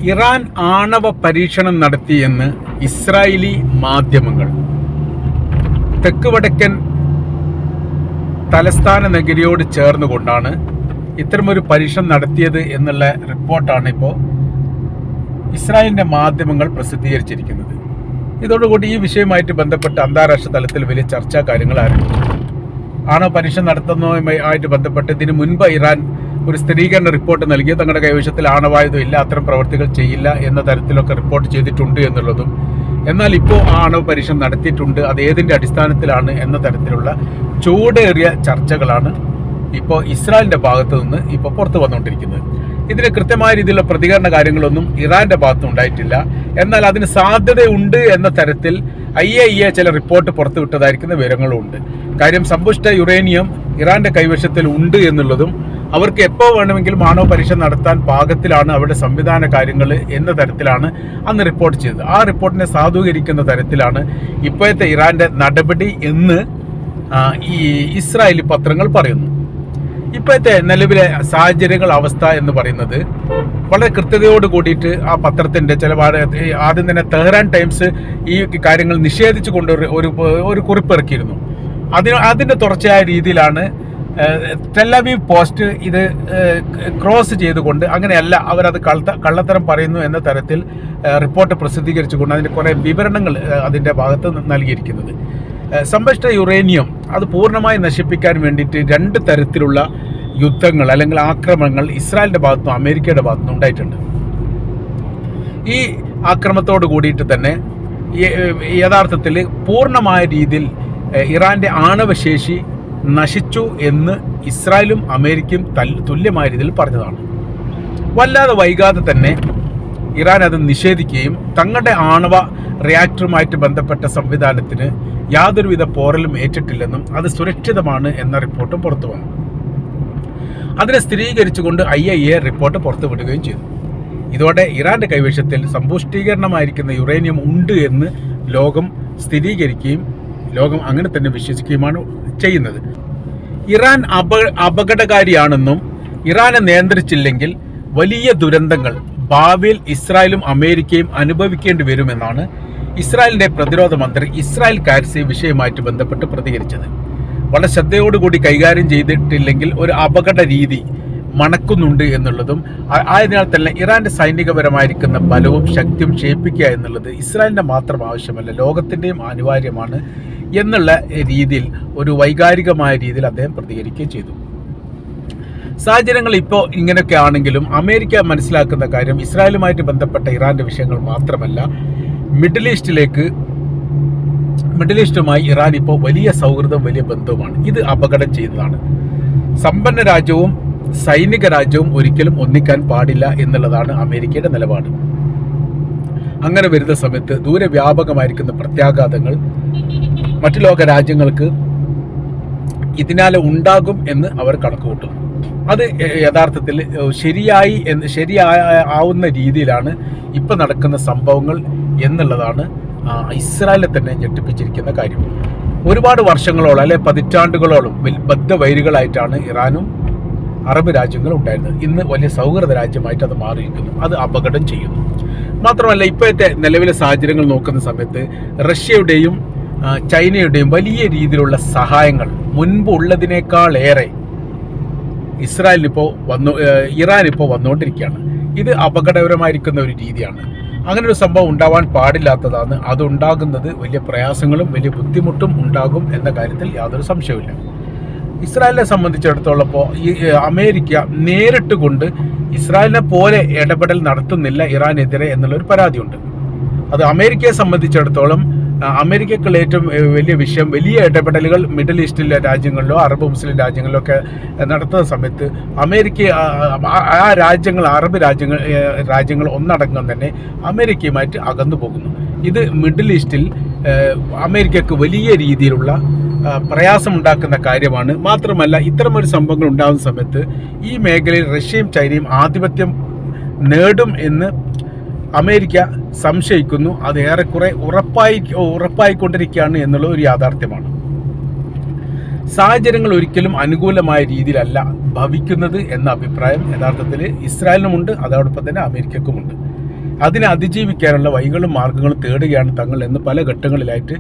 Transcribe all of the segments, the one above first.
Iran ആണവ പരീക്ഷണം നടത്തിയെന്ന് ഇസ്രായേലി മാധ്യമങ്ങൾ. തെക്ക് വടക്കൻ തലസ്ഥാന നഗരിയോട് ചേർന്നുകൊണ്ടാണ് ഇത്തരമൊരു പരീക്ഷണം നടത്തിയത് എന്നുള്ള റിപ്പോർട്ടാണ് ഇപ്പോൾ ഇസ്രായേലിൻ്റെ മാധ്യമങ്ങൾ പ്രസിദ്ധീകരിച്ചിരിക്കുന്നത്. ഇതോടുകൂടി ഈ വിഷയവുമായിട്ട് ബന്ധപ്പെട്ട് അന്താരാഷ്ട്ര തലത്തിൽ വലിയ ചർച്ചാ കാര്യങ്ങൾ ആരംഭിച്ചു. ആണവ പരീക്ഷണം നടത്തുന്നതുമായിട്ട് ബന്ധപ്പെട്ട് ഇതിനു മുൻപ് ഇറാൻ ഒരു സ്ഥിരീകരണ റിപ്പോർട്ട് നൽകി തങ്ങളുടെ കൈവശത്തിൽ ആണവായുധം ഇല്ല, അത്തരം പ്രവർത്തികൾ ചെയ്യില്ല എന്ന തരത്തിലൊക്കെ റിപ്പോർട്ട് ചെയ്തിട്ടുണ്ട് എന്നുള്ളതും, എന്നാൽ ഇപ്പോൾ ആ ആണവ പരീക്ഷണം നടത്തിയിട്ടുണ്ട്, അത് ഏതിൻ്റെ അടിസ്ഥാനത്തിലാണ് എന്ന തരത്തിലുള്ള ചൂടേറിയ ചർച്ചകളാണ് ഇപ്പോൾ ഇസ്രായേലിൻ്റെ ഭാഗത്തു നിന്ന് ഇപ്പോൾ പുറത്തു വന്നുകൊണ്ടിരിക്കുന്നത്. ഇതിന് കൃത്യമായ രീതിയിലുള്ള പ്രതികരണ കാര്യങ്ങളൊന്നും ഇറാന്റെ ഭാഗത്ത് ഉണ്ടായിട്ടില്ല. എന്നാൽ അതിന് സാധ്യതയുണ്ട് എന്ന തരത്തിൽ IAEA ചില റിപ്പോർട്ട് പുറത്തുവിട്ടതായിരിക്കുന്ന വിവരങ്ങളുണ്ട്. കാര്യം സമ്പുഷ്ട യുറേനിയം ഇറാന്റെ കൈവശത്തിൽ ഉണ്ട് എന്നുള്ളതും അവർക്ക് എപ്പോൾ വേണമെങ്കിലും ആണവ പരീക്ഷണം നടത്താൻ പാകത്തിലാണ് അവരുടെ സംവിധാന കാര്യങ്ങൾ എന്ന തരത്തിലാണ് അന്ന് റിപ്പോർട്ട് ചെയ്തത്. ആ റിപ്പോർട്ടിനെ സാധൂകരിക്കുന്ന തരത്തിലാണ് ഇപ്പോഴത്തെ ഇറാന്റെ നടപടി എന്ന് ഈ ഇസ്രായേലി പത്രങ്ങൾ പറയുന്നു. ഇപ്പോഴത്തെ നിലവിലെ സാഹചര്യങ്ങൾ അവസ്ഥ എന്ന് പറയുന്നത് വളരെ കൃത്യതയോട് കൂടിയിട്ട് ആ പത്രത്തിൻ്റെ ചില ആദ്യം തന്നെ തെഹ്റാൻ ടൈംസ് ഈ കാര്യങ്ങൾ നിഷേധിച്ചു കൊണ്ട് ഒരു കുറിപ്പിറക്കിയിരുന്നു. അതിൻ്റെ തുടർച്ചയായ രീതിയിലാണ് ടെലവീവ് പോസ്റ്റ് ഇത് ക്രോസ് ചെയ്തുകൊണ്ട് അങ്ങനെയല്ല അവരത് കള്ളത്തരം പറയുന്നു എന്ന തരത്തിൽ റിപ്പോർട്ട് പ്രസിദ്ധീകരിച്ചുകൊണ്ട് അതിൻ്റെ കുറേ വിവരണങ്ങൾ അതിൻ്റെ ഭാഗത്ത് നൽകിയിരിക്കുന്നത്. സമ്പുഷ്ട യുറേനിയം അത് പൂർണ്ണമായി നശിപ്പിക്കാൻ വേണ്ടിയിട്ട് 2 തരത്തിലുള്ള യുദ്ധങ്ങൾ അല്ലെങ്കിൽ ആക്രമണങ്ങൾ ഇസ്രായേലിൻ്റെ ഭാഗത്തുനിന്നും അമേരിക്കയുടെ ഭാഗത്തുനിന്നും ഉണ്ടായിട്ടുണ്ട്. ഈ ആക്രമണത്തോട് കൂടിയിട്ട് തന്നെ യഥാർത്ഥത്തിൽ പൂർണ്ണമായ രീതിയിൽ ഇറാന്റെ ആണവശേഷി നശിച്ചു എന്ന് ഇസ്രായേലും അമേരിക്കയും തുല്യമായ രീതിയിൽ പറഞ്ഞതാണ്. വല്ലാതെ വൈകാതെ തന്നെ ഇറാൻ അത് നിഷേധിക്കുകയും തങ്ങളുടെ ആണവ റിയാക്ടറുമായിട്ട് ബന്ധപ്പെട്ട സംവിധാനത്തിന് യാതൊരുവിധ പോറലും ഏറ്റിട്ടില്ലെന്നും അത് സുരക്ഷിതമാണ് എന്ന റിപ്പോർട്ടും പുറത്തു വന്നു. അതിനെ സ്ഥിരീകരിച്ചുകൊണ്ട് IAEA റിപ്പോർട്ട് പുറത്തുവിടുകയും ചെയ്തു. ഇതോടെ ഇറാന്റെ കൈവശത്തിൽ സമ്പുഷ്ടീകരണമായിരിക്കുന്ന യുറേനിയം ഉണ്ട് എന്ന് ലോകം സ്ഥിരീകരിക്കുകയും ലോകം അങ്ങനെ തന്നെ വിശ്വസിക്കുകയുമാണ് ചെയ്യുന്നത്. ഇറാൻ അപകടകാരിയാണെന്നും ഇറാനെ നിയന്ത്രിച്ചില്ലെങ്കിൽ വലിയ ദുരന്തങ്ങൾ ഭാവിയിൽ ഇസ്രായേലും അമേരിക്കയും അനുഭവിക്കേണ്ടി വരുമെന്നാണ് ഇസ്രായേലിന്റെ പ്രതിരോധ മന്ത്രി ഇസ്രായേൽ കാറ്റ്സ് വിഷയവുമായിട്ട് ബന്ധപ്പെട്ട് പ്രതികരിച്ചത്. വളരെ ശ്രദ്ധയോടുകൂടി കൈകാര്യം ചെയ്തിട്ടില്ലെങ്കിൽ ഒരു അപകട രീതി മണക്കുന്നുണ്ട് എന്നുള്ളതും ആയതിനാൽ തന്നെ ഇറാന്റെ സൈനികപരമായിരിക്കുന്ന ബലവും ശക്തിയും ക്ഷയിപ്പിക്കുക എന്നുള്ളത് ഇസ്രായേലിന്റെ മാത്രം ആവശ്യമല്ല, ലോകത്തിൻ്റെയും അനിവാര്യമാണ് എന്നുള്ള രീതിയിൽ ഒരു വൈകാരികമായ രീതിയിൽ അദ്ദേഹം പ്രതികരിക്കുകയും ചെയ്തു. സാഹചര്യങ്ങൾ ഇപ്പോൾ ഇങ്ങനെയൊക്കെ ആണെങ്കിലും അമേരിക്ക മനസ്സിലാക്കുന്ന കാര്യം ഇസ്രായേലുമായിട്ട് ബന്ധപ്പെട്ട ഇറാന്റെ വിഷയങ്ങൾ മാത്രമല്ല, മിഡിൽ ഈസ്റ്റുമായി ഇറാൻ ഇപ്പോൾ വലിയ സൗഹൃദം, വലിയ ബന്ധവുമാണ്. ഇത് അപകടം ചെയ്യുന്നതാണ്. സമ്പന്ന രാജ്യവും സൈനിക രാജ്യവും ഒരിക്കലും ഒന്നിക്കാൻ പാടില്ല എന്നുള്ളതാണ് അമേരിക്കയുടെ നിലപാട്. അങ്ങനെ വരുന്ന സമയത്ത് ദൂരവ്യാപകമായിരിക്കുന്ന പ്രത്യാഘാതങ്ങൾ മറ്റു ലോക രാജ്യങ്ങൾക്ക് ഇതിനാലെ ഉണ്ടാകും എന്ന് അവർ കണക്കുകൂട്ടുന്നു. അത് യഥാർത്ഥത്തിൽ ശരിയാവുന്ന രീതിയിലാണ് ഇപ്പം നടക്കുന്ന സംഭവങ്ങൾ എന്നുള്ളതാണ് ഇസ്രായേലിനെ തന്നെ ഞെട്ടിപ്പിച്ചിരിക്കുന്ന കാര്യം. ഒരുപാട് വർഷങ്ങളോളം അല്ലെ പതിറ്റാണ്ടുകളോളം ബദ്ധവൈരികളായിട്ടാണ് ഇറാനും അറബ് രാജ്യങ്ങളും ഉണ്ടായിരുന്നത്. ഇന്ന് വലിയ സൗഹൃദ രാജ്യമായിട്ട് അത് മാറിയിരിക്കുന്നു. അത് അപകടം ചെയ്യുന്നു. മാത്രമല്ല ഇപ്പോഴത്തെ നിലവിലെ സാഹചര്യങ്ങൾ നോക്കുന്ന സമയത്ത് റഷ്യയുടെയും ചൈനയുടെയും വലിയ രീതിയിലുള്ള സഹായങ്ങൾ മുൻപ് ഉള്ളതിനേക്കാളേറെ ഇറാനിപ്പോൾ വന്നുകൊണ്ടിരിക്കുകയാണ്. ഇത് അപകടകരമായിരിക്കുന്ന ഒരു രീതിയാണ്. അങ്ങനെ ഒരു സംഭവം ഉണ്ടാവാൻ പാടില്ലാത്തതാണ്. അതുണ്ടാകുന്നത് വലിയ പ്രയാസങ്ങളും വലിയ ബുദ്ധിമുട്ടും ഉണ്ടാകും എന്ന കാര്യത്തിൽ യാതൊരു സംശയവുമില്ല. ഇസ്രായേലിനെ സംബന്ധിച്ചിടത്തോളം ഈ അമേരിക്ക നേരിട്ട് കൊണ്ട് ഇസ്രായേലിനെ പോലെ ഇടപെടൽ നടത്തുന്നില്ല ഇറാനെതിരെ എന്നുള്ളൊരു പരാതിയുണ്ട്. അത് അമേരിക്കയെ സംബന്ധിച്ചിടത്തോളം അമേരിക്കക്കുള്ള ഏറ്റവും വലിയ വിഷയം വലിയ ഇടപെടലുകൾ മിഡിൽ ഈസ്റ്റിലെ രാജ്യങ്ങളിലോ അറബ് മുസ്ലിം രാജ്യങ്ങളിലോ ഒക്കെ നടത്തുന്ന സമയത്ത് അമേരിക്ക ആ രാജ്യങ്ങൾ അറബ് രാജ്യങ്ങൾ ഒന്നടങ്കം തന്നെ അമേരിക്കയുമായിട്ട് അകന്നു പോകുന്നു. ഇത് മിഡിൽ ഈസ്റ്റിൽ അമേരിക്കക്ക് വലിയ രീതിയിലുള്ള പ്രയാസമുണ്ടാക്കുന്ന കാര്യമാണ്. മാത്രമല്ല ഇത്തരമൊരു സംഭവങ്ങൾ ഉണ്ടാകുന്ന സമയത്ത് ഈ മേഖലയിൽ റഷ്യയും ചൈനയും ആധിപത്യം നേടും എന്ന് അമേരിക്ക സംശയിക്കുന്നു. അത് ഏറെക്കുറെ ഉറപ്പായിക്കൊണ്ടിരിക്കുകയാണ് എന്നുള്ള ഒരു യാഥാർത്ഥ്യമാണ്. സാഹചര്യങ്ങൾ ഒരിക്കലും അനുകൂലമായ രീതിയിലല്ല ഭവിക്കുന്നത് എന്ന അഭിപ്രായം യഥാർത്ഥത്തിൽ ഇസ്രായേലിനുമുണ്ട്, അതോടൊപ്പം തന്നെ അമേരിക്കക്കുമുണ്ട്. അതിനെ അതിജീവിക്കാനുള്ള വഴികളും മാർഗ്ഗങ്ങളും തേടുകയാണ് തങ്ങൾ എന്ന് പല ഘട്ടങ്ങളിലായിട്ട്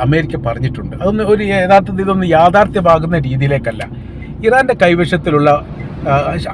അമേരിക്ക പറഞ്ഞിട്ടുണ്ട്. അതൊന്നും യഥാർത്ഥത്തിൽ ഇതൊന്നും യാഥാർത്ഥ്യമാകുന്ന രീതിയിലേക്കല്ല. ഇറാൻ്റെ കൈവശത്തിലുള്ള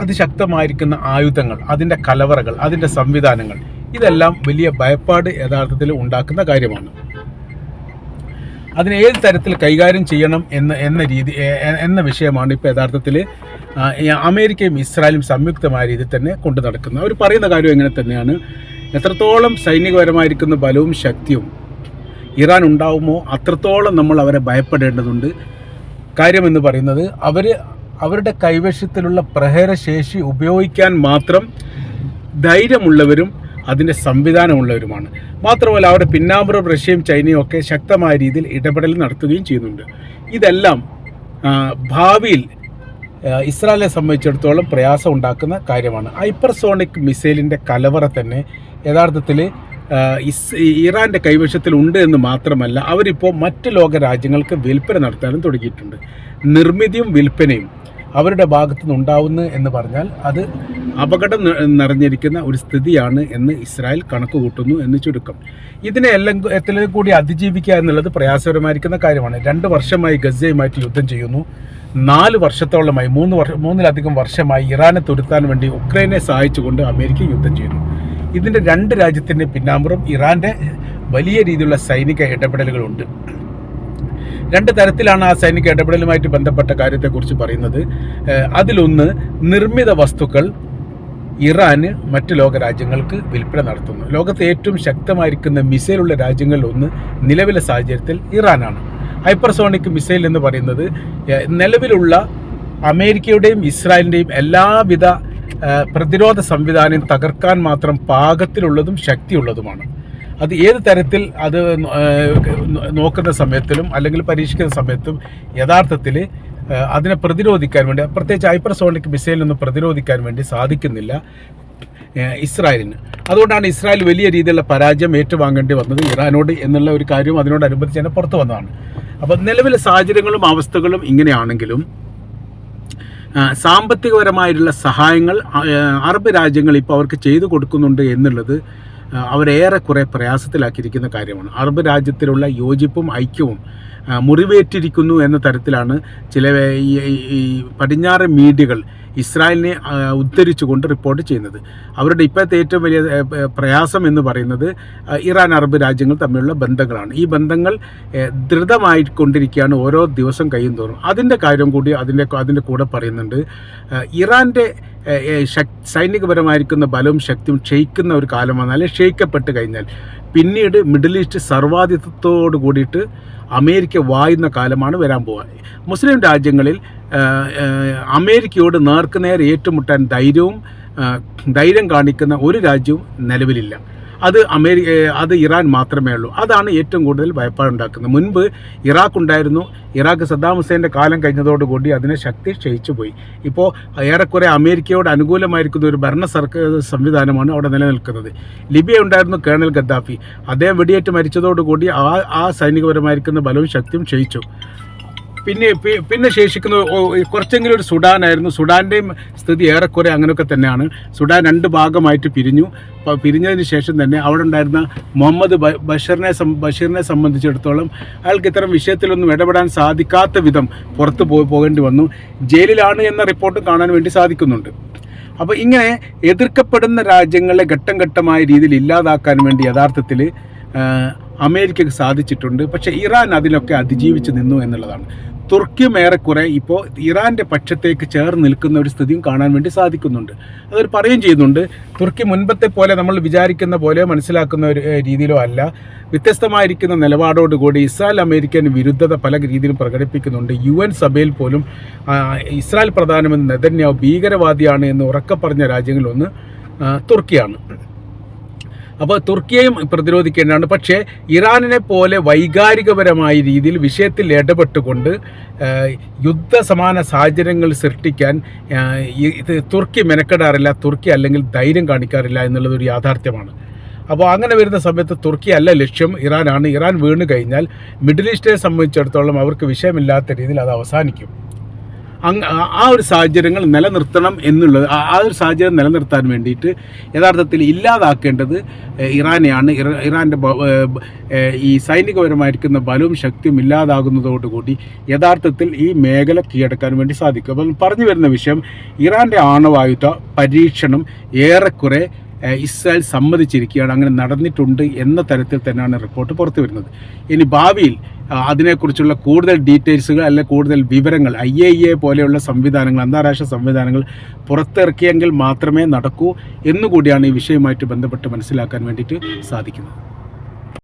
അതിശക്തമായിരിക്കുന്ന ആയുധങ്ങൾ, അതിൻ്റെ കലവറകൾ, അതിൻ്റെ സംവിധാനങ്ങൾ, ഇതെല്ലാം വലിയ ഭയപ്പാട് യഥാർത്ഥത്തിൽ ഉണ്ടാക്കുന്ന കാര്യമാണ്. അതിനെ ഏത് തരത്തിൽ കൈകാര്യം ചെയ്യണം എന്ന വിഷയമാണ് ഇപ്പോൾ യഥാർത്ഥത്തിൽ അമേരിക്കയും ഇസ്രായേലും സംയുക്തമായ രീതിയിൽ തന്നെ കൊണ്ടു നടക്കുന്നത്. അവർ പറയുന്ന കാര്യം എങ്ങനെ തന്നെയാണ്, എത്രത്തോളം സൈനികപരമായിരിക്കുന്ന ബലവും ശക്തിയും ഇറാൻ ഉണ്ടാവുമോ അത്രത്തോളം നമ്മൾ അവരെ ഭയപ്പെടേണ്ടതുണ്ട്. കാര്യമെന്ന് പറയുന്നത് അവരുടെ കൈവശത്തിലുള്ള പ്രഹരശേഷി ഉപയോഗിക്കാൻ മാത്രം ധൈര്യമുള്ളവരും അതിൻ്റെ സംവിധാനമുള്ളവരുമാണ്. മാത്രമല്ല അവരുടെ പിന്നാമ്പുറം റഷ്യയും ചൈനയും ഒക്കെ ശക്തമായ രീതിയിൽ ഇടപെടൽ നടത്തുകയും ചെയ്യുന്നുണ്ട്. ഇതെല്ലാം ഭാവിയിൽ ഇസ്രായേലിനെ സംബന്ധിച്ചിടത്തോളം പ്രയാസം ഉണ്ടാക്കുന്ന കാര്യമാണ്. ഹൈപ്പർസോണിക് മിസൈലിൻ്റെ കലവറ തന്നെ യഥാർത്ഥത്തിൽ ഇറാൻ്റെ കൈവശത്തിലുണ്ട് എന്ന് മാത്രമല്ല, അവരിപ്പോൾ മറ്റ് ലോക രാജ്യങ്ങൾക്ക് വിൽപ്പന നടത്താനും തുടങ്ങിയിട്ടുണ്ട്. നിർമ്മിതിയും വിൽപ്പനയും അവരുടെ ഭാഗത്തു നിന്നുണ്ടാവുന്നു എന്ന് പറഞ്ഞാൽ അത് അപകടം നിറഞ്ഞിരിക്കുന്ന ഒരു സ്ഥിതിയാണ് എന്ന് ഇസ്രായേൽ കണക്ക് കൂട്ടുന്നു എന്ന് ചുരുക്കം. ഇതിനെ എല്ലാം കൂടി അതിജീവിക്കുക എന്നുള്ളത് പ്രയാസകരമായിരിക്കുന്ന കാര്യമാണ്. 2 വർഷമായി ഗസയുമായിട്ട് യുദ്ധം ചെയ്യുന്നു. 4 വർഷത്തോളമായി 3 വർഷമായി ഇറാനെ തുരുത്താൻ വേണ്ടി ഉക്രൈനെ സഹായിച്ചുകൊണ്ട് അമേരിക്ക യുദ്ധം ചെയ്യുന്നു. ഇതിൻ്റെ 2 രാജ്യത്തിൻ്റെ പിന്നാമ്പുറം ഇറാൻ്റെ വലിയ രീതിയിലുള്ള സൈനിക ഇടപെടലുകളുണ്ട്. 2 തരത്തിലാണ് ആ സൈനിക ഇടപെടലുമായിട്ട് ബന്ധപ്പെട്ട കാര്യത്തെക്കുറിച്ച് പറയുന്നത്. അതിലൊന്ന്, നിർമ്മിത വസ്തുക്കൾ ഇറാന് മറ്റ് ലോക രാജ്യങ്ങൾക്ക് വിൽപ്പന നടത്തുന്നു. ലോകത്തെ ഏറ്റവും ശക്തമായിരിക്കുന്ന മിസൈലുള്ള രാജ്യങ്ങളിലൊന്ന് നിലവിലെ സാഹചര്യത്തിൽ ഇറാനാണ്. ഹൈപ്പർസോണിക് മിസൈൽ എന്ന് പറയുന്നത് നിലവിലുള്ള അമേരിക്കയുടെയും ഇസ്രായേലിൻ്റെയും എല്ലാവിധ പ്രതിരോധ സംവിധാനം തകർക്കാൻ മാത്രം പാകത്തിലുള്ളതും ശക്തിയുള്ളതുമാണ്. അത് ഏത് തരത്തിൽ അത് നോക്കുന്ന സമയത്തിലും അല്ലെങ്കിൽ പരീക്ഷിക്കുന്ന സമയത്തും യഥാർത്ഥത്തിൽ അതിനെ പ്രതിരോധിക്കാൻ വേണ്ടി, പ്രത്യേകിച്ച് ഹൈപ്പർസോണിക് മിസൈലിൽ നിന്ന് പ്രതിരോധിക്കാൻ വേണ്ടി സാധിക്കുന്നില്ല ഇസ്രായേലിന്. അതുകൊണ്ടാണ് ഇസ്രായേൽ വലിയ രീതിയിലുള്ള പരാജയം ഏറ്റുവാങ്ങേണ്ടി വന്നത് ഇറാനോട് എന്നുള്ള ഒരു കാര്യവും അതിനോടനുബന്ധിച്ച് തന്നെ പുറത്തു വന്നതാണ്. അപ്പോൾ നിലവിലെ സാഹചര്യങ്ങളും അവസ്ഥകളും ഇങ്ങനെയാണെങ്കിലും സാമ്പത്തികപരമായിട്ടുള്ള സഹായങ്ങൾ അറബ് രാജ്യങ്ങൾ ഇപ്പോൾ അവർക്ക് ചെയ്തു കൊടുക്കുന്നുണ്ട് എന്നുള്ളത് അവരേറെക്കുറെ പ്രയാസത്തിലാക്കിയിരിക്കുന്ന കാര്യമാണ്. അറബ് രാജ്യത്തിലുള്ള യോജിപ്പും ഐക്യവും മുറിവേറ്റിരിക്കുന്നു എന്ന തരത്തിലാണ് ചില ഈ പടിഞ്ഞാറൻ മീഡിയകൾ ഇസ്രായേലിനെ ഉദ്ധരിച്ചുകൊണ്ട് റിപ്പോർട്ട് ചെയ്യുന്നത്. അവരുടെ ഇപ്പോഴത്തെ ഏറ്റവും വലിയ പ്രയാസം എന്ന് പറയുന്നത് ഇറാൻ അറബ് രാജ്യങ്ങൾ തമ്മിലുള്ള ബന്ധങ്ങളാണ്. ഈ ബന്ധങ്ങൾ ദൃഢമായിക്കൊണ്ടിരിക്കുകയാണ് ഓരോ ദിവസം കഴിയുന്തോറും. അതിൻ്റെ കാര്യം കൂടി അതിൻ്റെ കൂടെ പറയുന്നുണ്ട്. ഇറാൻ്റെ സൈനികപരമായിരിക്കുന്ന ബലവും ശക്തിയും ക്ഷയിക്കുന്ന ഒരു കാലം വന്നാൽ, അല്ലെങ്കിൽ ക്ഷയിക്കപ്പെട്ട് കഴിഞ്ഞാൽ പിന്നീട് മിഡിൽ ഈസ്റ്റ് സർവാധിപത്യത്തോട് കൂടിയിട്ട് അമേരിക്ക വായുന്ന കാലമാണ് വരാൻ പോകുക. മുസ്ലിം രാജ്യങ്ങളിൽ അമേരിക്കയോട് നേർക്കുനേർ ഏറ്റുമുട്ടാൻ ധൈര്യം കാണിക്കുന്ന ഒരു രാജ്യവും നിലവിലില്ല. അത് ഇറാൻ മാത്രമേ ഉള്ളൂ. അതാണ് ഏറ്റവും കൂടുതൽ ഭയപ്പാടുണ്ടാക്കുന്നത്. മുൻപ് ഇറാഖ് ഉണ്ടായിരുന്നു. ഇറാഖ് സദ്ദാം ഹുസൈൻ്റെ കാലം കഴിഞ്ഞതോടുകൂടി അതിനെ ശക്തി ക്ഷയിച്ചു പോയി. ഇപ്പോൾ ഏറെക്കുറെ അമേരിക്കയോട് അനുകൂലമായിരിക്കുന്ന ഒരു ഭരണ സംവിധാനമാണ് അവിടെ നിലനിൽക്കുന്നത്. ലിബിയ ഉണ്ടായിരുന്നു കേണൽ ഗദ്ദാഫി. അദ്ദേഹം വെടിയേറ്റ് മരിച്ചതോടുകൂടി ആ സൈനികപരമായിരിക്കുന്ന ബലവും ശക്തിയും ക്ഷയിച്ചു. പിന്നെ ശേഷിക്കുന്ന കുറച്ചെങ്കിലും ഒരു സുഡാനായിരുന്നു. സുഡാൻ്റെയും സ്ഥിതി ഏറെക്കുറെ അങ്ങനെയൊക്കെ തന്നെയാണ്. സുഡാൻ 2 ഭാഗമായിട്ട് പിരിഞ്ഞതിന് ശേഷം തന്നെ അവിടെ ഉണ്ടായിരുന്ന മുഹമ്മദ് ബഷീറിനെ സംബന്ധിച്ചിടത്തോളം അയാൾക്ക് ഇത്തരം വിഷയത്തിലൊന്നും ഇടപെടാൻ സാധിക്കാത്ത വിധം പുറത്ത് പോകേണ്ടി വന്നു. ജയിലിലാണ് എന്ന റിപ്പോർട്ട് കാണാൻ വേണ്ടി സാധിക്കുന്നുണ്ട്. അപ്പോൾ ഇങ്ങനെ എതിർക്കപ്പെടുന്ന രാജ്യങ്ങളെ ഘട്ടം ഘട്ടമായ രീതിയിൽ ഇല്ലാതാക്കാൻ വേണ്ടി യഥാർത്ഥത്തിൽ അമേരിക്കയ്ക്ക് സാധിച്ചിട്ടുണ്ട്. പക്ഷേ ഇറാൻ അതിലൊക്കെ അതിജീവിച്ച് നിന്നു എന്നുള്ളതാണ്. തുർക്കിയും ഏറെക്കുറെ ഇപ്പോൾ ഇറാൻ്റെ പക്ഷത്തേക്ക് ചേർന്ന് നിൽക്കുന്ന ഒരു സ്ഥിതിയും കാണാൻ വേണ്ടി സാധിക്കുന്നുണ്ട്. അതൊരു പറയുകയും ചെയ്യുന്നുണ്ട്. തുർക്കി മുൻപത്തെ പോലെ നമ്മൾ വിചാരിക്കുന്ന പോലെ മനസ്സിലാക്കുന്ന ഒരു രീതിയിലോ അല്ല, വ്യത്യസ്തമായിരിക്കുന്ന നിലപാടോടുകൂടി ഇസ്രായേൽ അമേരിക്കൻ വിരുദ്ധത പല രീതിയിലും പ്രകടിപ്പിക്കുന്നുണ്ട്. UN സഭയിൽ പോലും ഇസ്രായേൽ പ്രധാനമന്ത്രി നെതന്യാഹു ഭീകരവാദിയാണ് എന്ന് ഉറക്കെ പറഞ്ഞ രാജ്യങ്ങളിലൊന്ന് തുർക്കിയാണ്. അപ്പോൾ തുർക്കിയെയും പ്രതിരോധിക്കേണ്ടതാണ്. പക്ഷേ ഇറാനിനെ പോലെ വൈകാരികപരമായ രീതിയിൽ വിഷയത്തിൽ ഇടപെട്ടുകൊണ്ട് യുദ്ധസമാന സാഹചര്യങ്ങൾ സൃഷ്ടിക്കാൻ തുർക്കി മെനക്കെടാറില്ല, തുർക്കി അല്ലെങ്കിൽ ധൈര്യം കാണിക്കാറില്ല എന്നുള്ളതൊരു യാഥാർത്ഥ്യമാണ്. അപ്പോൾ അങ്ങനെ വരുന്ന സമയത്ത് തുർക്കി അല്ല ലക്ഷ്യം, ഇറാനാണ്. ഇറാൻ വീണ് കഴിഞ്ഞാൽ മിഡിൽ ഈസ്റ്റിനെ സംബന്ധിച്ചിടത്തോളം അവർക്ക് വിഷയമില്ലാത്ത രീതിയിൽ അത് അവസാനിക്കും. ആ ഒരു സാഹചര്യങ്ങൾ നിലനിർത്തണം എന്നുള്ളത്, ആ ഒരു സാഹചര്യം നിലനിർത്താൻ വേണ്ടിയിട്ട് യഥാർത്ഥത്തിൽ ഇല്ലാതാക്കേണ്ടത് ഇറാനെയാണ്. ഇറാൻ്റെ ഈ സൈനികപരമായിരിക്കുന്ന ബലവും ശക്തിയും ഇല്ലാതാകുന്നതോടുകൂടി യഥാർത്ഥത്തിൽ ഈ മേഖല കീഴടക്കാൻ വേണ്ടി സാധിക്കും. അപ്പം പറഞ്ഞു വരുന്ന വിഷയം, ഇറാൻ്റെ ആണവായുധ പരീക്ഷണം ഏറെക്കുറെ ഇസ്രായേൽ സമ്മതിച്ചിരിക്കുകയാണ്, അങ്ങനെ നടന്നിട്ടുണ്ട് എന്ന തരത്തിൽ തന്നെയാണ് റിപ്പോർട്ട് പുറത്തു വരുന്നത്. ഇനി ഭാവിയിൽ അതിനെക്കുറിച്ചുള്ള കൂടുതൽ ഡീറ്റെയിൽസുകൾ അല്ലെങ്കിൽ കൂടുതൽ വിവരങ്ങൾ IAEA പോലെയുള്ള സംവിധാനങ്ങൾ, അന്താരാഷ്ട്ര സംവിധാനങ്ങൾ പുറത്തിറക്കിയെങ്കിൽ മാത്രമേ നടക്കൂ എന്നുകൂടിയാണ് ഈ വിഷയവുമായിട്ട് ബന്ധപ്പെട്ട് മനസ്സിലാക്കാൻ വേണ്ടിയിട്ട് സാധിക്കുന്നത്.